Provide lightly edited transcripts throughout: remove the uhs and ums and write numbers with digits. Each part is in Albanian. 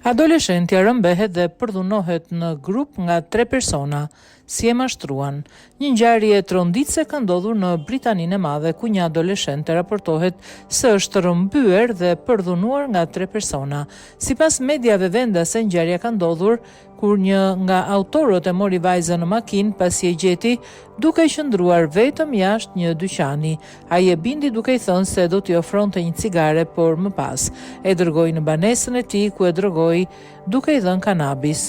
Adoleshentja rëmbehet dhe përdhunohet në grup nga 3 persona, si e mashtruan. Një ngjarje tronditse ka ndodhur në Britaninë e Madhe, ku një adoleshente raportohet se është rrëmbyer dhe përdhunuar nga 3 persona. Sipas mediave vendase, ngjarja ka ndodhur kur një nga autorët e mori vajzën në makinë pasi e gjeti duke qëndruar vetëm jashtë një dyqani. Ai e bindi duke i thënë se do t'i ofronte një cigare, por më pas e dërgoi në banesën e tij ku e drogoi duke i dhënë kanabis.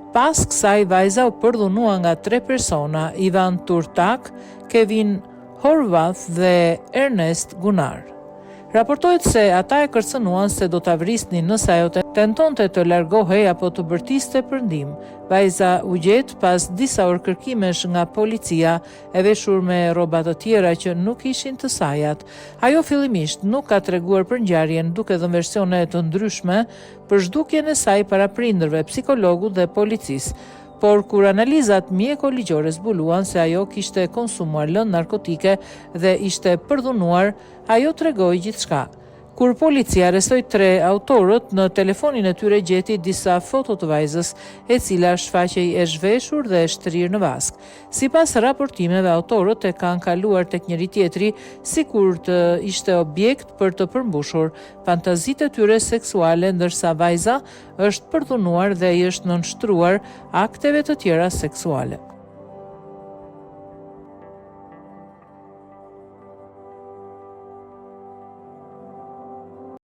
Pas kësaj, vajza u përdhunua nga 3 persona: Ivan Turtak, Kevin Horvath dhe Ernest Gunnar. Raportohet se ata e kërcënuan se do ta vrisnin nëse ajo tentonte të largohej apo të bërtiste për ndihmë. Vajza u gjet pas disa orë kërkimesh nga policia, e veshur me rroba të tjera që nuk ishin të sajat. Ajo fillimisht nuk ka treguar për ngjarjen, duke dhënë versione të ndryshme për zhdukjen e saj para prindërve, psikologut dhe policisë. Por kur analizat mjeko-ligjore zbuluan se ajo kishte konsumuar lëndë narkotike dhe ishte përdhunuar, ajo tregoi gjithçka. Kur policia arrestoi 3 autorët, në telefonin e tyre gjeti disa foto të vajzës, e cila shfaqej e zhveshur dhe e shtrirë në vask. Sipas raportimeve, autorët e kanë kaluar tek njëri tjetri sikur të ishte objekt për të përmbushur fantazitë e tyre seksuale, ndërsa vajza është përdhunuar dhe i është nënshtruar akteve të tjera seksuale.